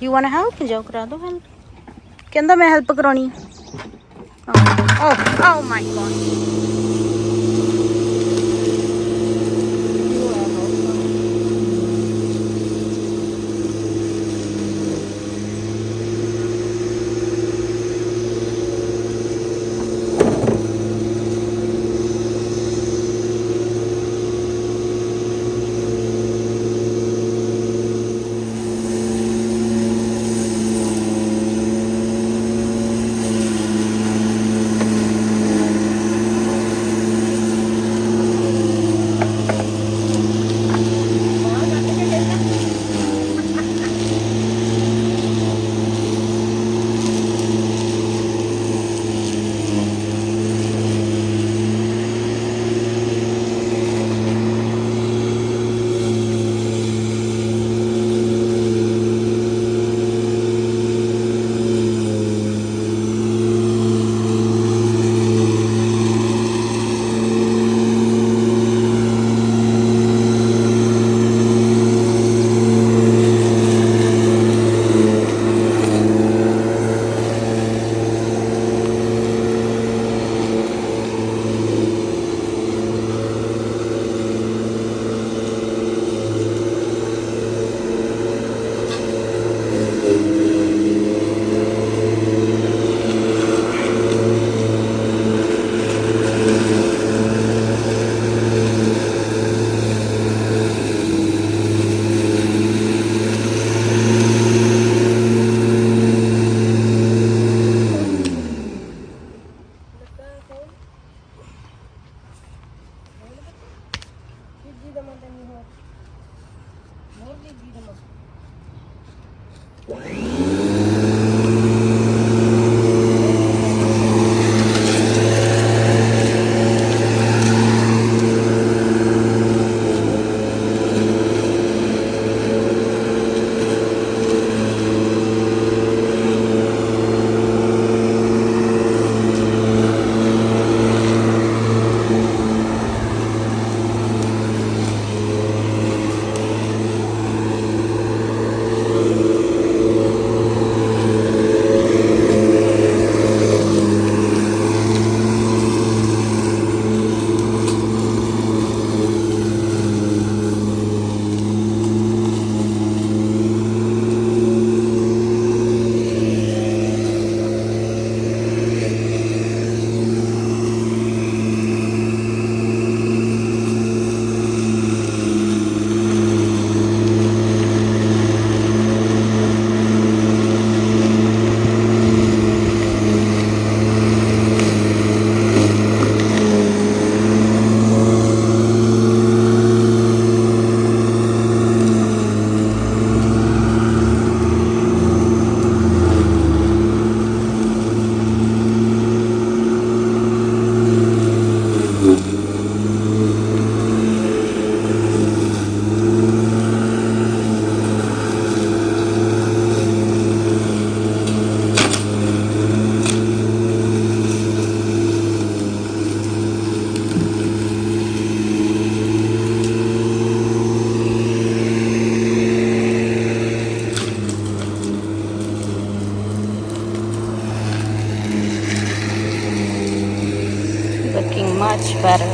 You want to help? जाओ करा दो हेल्प। कहंदा मैं हेल्प करानी। Oh my god। Looking much better.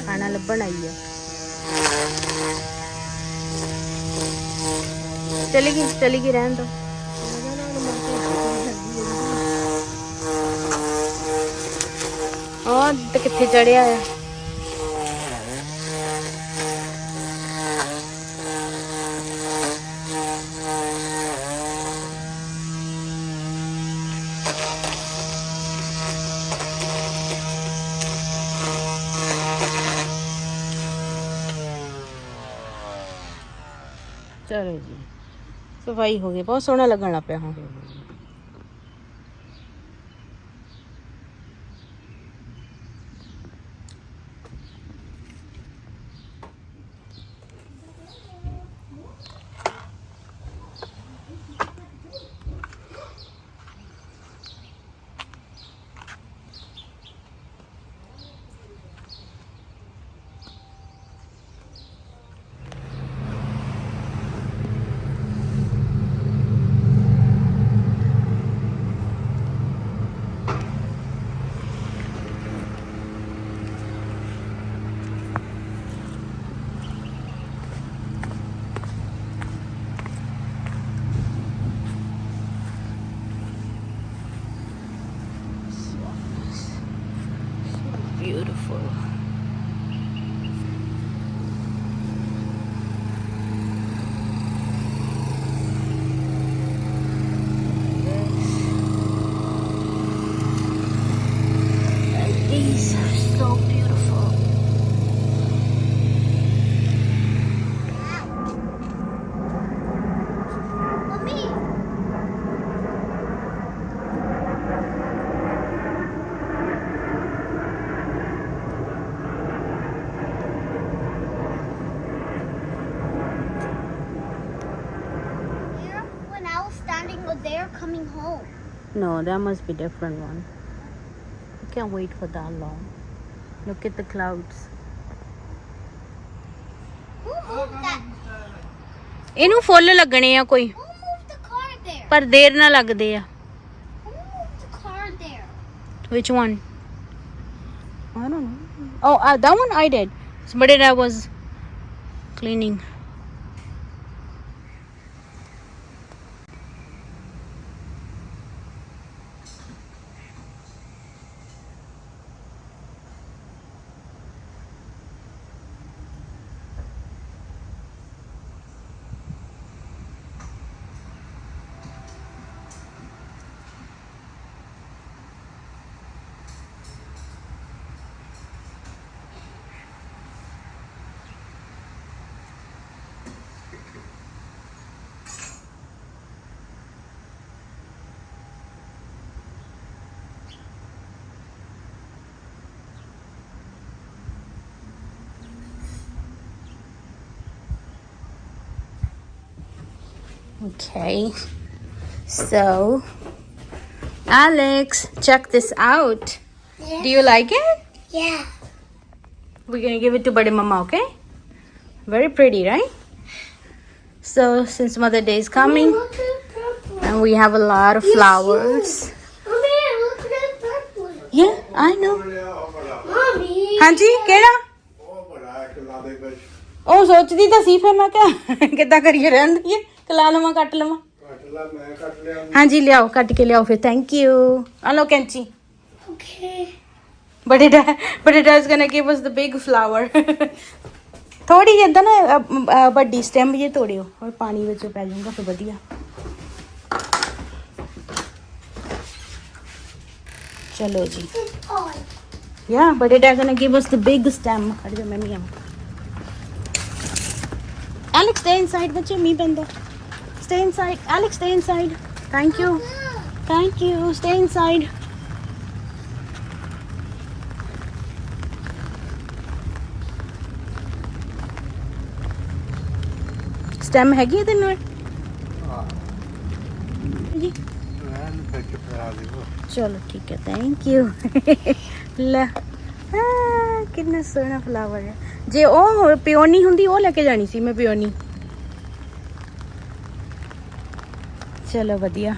खाना लभन आई है। चलेगी रहने दो। हाँ तो कितने चढ़िया है। चलो जी सफाई हो गई, बहुत सोहना लगन लग पिया हाँ। Beautiful. And these are so beautiful. They're coming home. No, that must be different one. I can't wait for that long. Look at the clouds. Who moved that? ਇਹਨੂੰ ਫੁੱਲ ਲੱਗਣੇ ਆ ਕੋਈ, Who moved the car there? ਪਰ ਦੇਰ ਨਾਲ ਲੱਗਦੇ ਆ। Who moved the car there? Which one? I don't know. Oh, that one I did. Somebody that was cleaning. Okay, so Alex, check this out. Yeah. Do you like it? Yeah. We're gonna give it to Bade Mama, okay? Very pretty, right? So since Mother Day is coming Look at purple. and we have a lot of flowers. Mommy, look at purple. Yeah, I know. Mommy. ਹਾਂਜੀ ਕਿਹੜਾ? ਉਹ ਸੋਚਦੀ ਤਾਂ ਸੀ, ਫਿਰ ਮੈਂ ਕਿਹਾ ਕਿੱਦਾਂ ਕਰੀਏ, ਰਹਿੰਦੀ ਹੈ ਕਲਾ ਲਵਾਂ ਕੱਟ ਲਵਾਂ। ਹਾਂਜੀ ਲਿਆਓ, ਕੱਟ ਕੇ ਲਿਆਓ ਫਿਰ। Thank you. ਆ ਲਓ ਕੈਂਚੀ। Okay. But it is gonna give us the big flower. ਥੋੜੀ ਜਿਹੀ ਏਦਾਂ ਨਾ ਵੱਡੀ ਸਟੈਮ ਜੇ ਤੋੜਿਓ, ਔਰ ਪਾਣੀ ਵਿੱਚ ਪੈ ਜਾਊਗਾ ਫਿਰ ਵਧੀਆ। ਚਲੋ ਜੀ। Yeah, but it is gonna give us the big stem. ਖੜ ਜਾ ਮੈਂ ਵੀ ਆਵਾਂ। Alex, stay inside. ਬੱਚੇ ਮੀਂਹ ਪੈਂਦਾ। Stay inside. Alex, stay inside. Thank you. Thank you. Stay inside. Stem ਹੈਗੀ ਹੈ ਤੈਨੂੰ? ਜੀ ਚਲੋ ਠੀਕ ਹੈ, ਥੈਂਕ ਯੂ। ਲੈ ਕਿੰਨਾ ਸੋਹਣਾ ਫਲਾਵਰ ਹੈ। ਜੇ ਉਹ ਪਿਓਨੀ ਹੁੰਦੀ ਉਹ ਲੈ ਕੇ ਜਾਣੀ ਸੀ ਮੈਂ, ਪਿਓਨੀ। ਚਲੋ ਵਧੀਆ।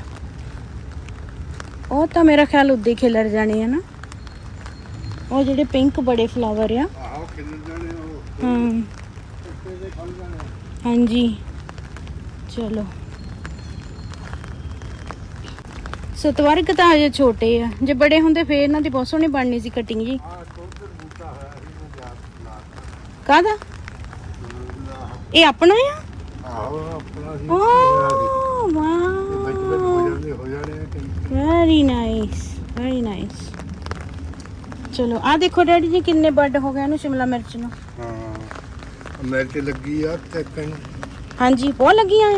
ਉਹ ਤਾਂ ਮੇਰਾ ਖਿਆਲ ਉੱਦੇ ਖਿਲਰ ਜਾਣੇ ਆ ਨਾ, ਉਹ ਜਿਹੜੇ ਪਿੰਕ ਬੜੇ ਫਲਾਵਰ ਆ। ਹਾਂ ਹਾਂਜੀ ਚਲੋ। ਸਤਵਰਗ ਤਾਂ ਅਜੇ ਛੋਟੇ ਆ, ਜੇ ਬੜੇ ਹੁੰਦੇ ਫੇਰ ਇਹਨਾਂ ਦੀ ਬਹੁਤ ਸੋਹਣੀ ਬਣਨੀ ਸੀ ਕਟਿੰਗ ਜੀ। ਕਾਹਦਾ ਇਹ ਆਪਣਾ ਆ? Very nice, very nice. ਚਲੋ ਆ ਦੇਖੋ ਡੈਡੀ ਜੀ ਕਿੰਨੇ ਬਰਡ ਹੋ ਗਏ ਇਹਨੂੰ, ਸ਼ਿਮਲਾ ਮਿਰਚ ਨੂੰ। ਮਿਰਚ ਲੱਗੀ ਆ ਤੇ ਕਣ। ਹਾਂਜੀ ਬਹੁਤ ਲੱਗੀਆਂ ਆ।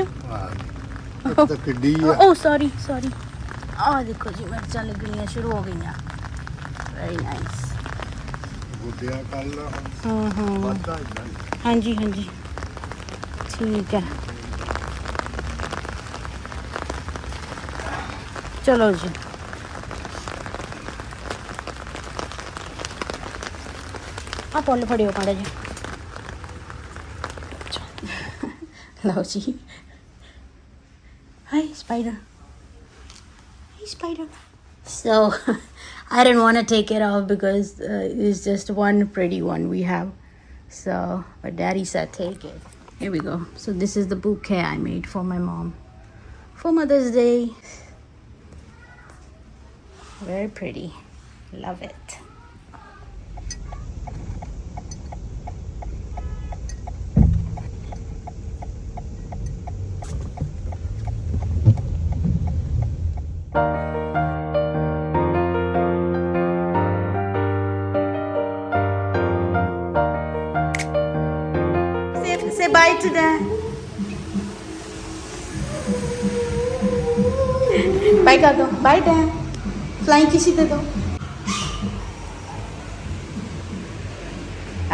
ਤਾਂ ਕਿੱਡੀ ਆ। ਓ ਸੌਰੀ ਸੌਰੀ। ਆ ਦੇਖੋ ਜੀ ਮਿਰਚਾਂ ਲੱਗਣੀਆਂ ਸ਼ੁਰੂ ਹੋ ਗਈਆਂ। Very nice. ਗੁੱਡਿਆ ਕੱਲ। ਹਾਂ ਹਾਂ ਵੱਧਦਾ ਇਦਾਂ। ਹਾਂਜੀ ਹਾਂਜੀ ਠੀਕ ਹੈ। ਚਲੋ ਜੀ ਆ ਫੁੱਲ ਫੜਿਓ ਮਾੜਾ ਜੀ। ਲਓ ਜੀ। Hi spider. Hey spider. So I didn't want to take it off because it's just one pretty one we have. So but daddy said take it. Here we go. So this is the bouquet I made for my mom for Mother's Day. Very pretty. Love it. Say bye to them. Bye कर दो. Bye Dan. Flying किसी दे दो.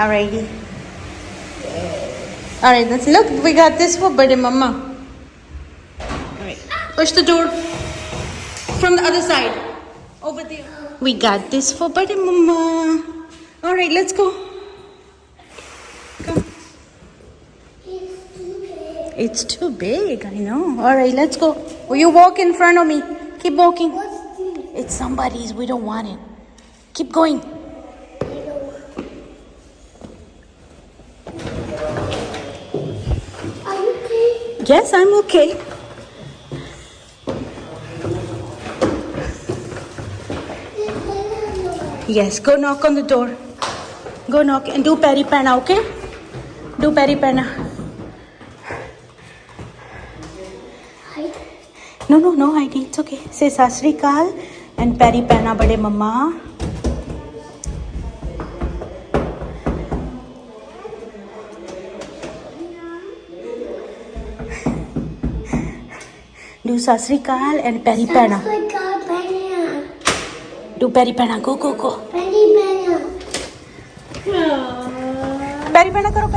Alrighty. Alright, let's look. We got this for birthday mama. Alright. Push the door from the other side. Over there. We got this for birthday mama. Alright, let's go. Come. It's too big, I know. Alright, let's go. Will you walk in front of me? Keep walking. It's somebody's. We don't want it. Keep going. Are you okay? Yes, I'm okay. Yes, go knock on the door. Go knock and do peri pana, okay? Do peri pana. No ID. It's okay. Say Sasri Kal and peri pana bade mama. Do Sasri Kal and peri pana. Do peri pana. Go. Penny banana. Peri pana karo.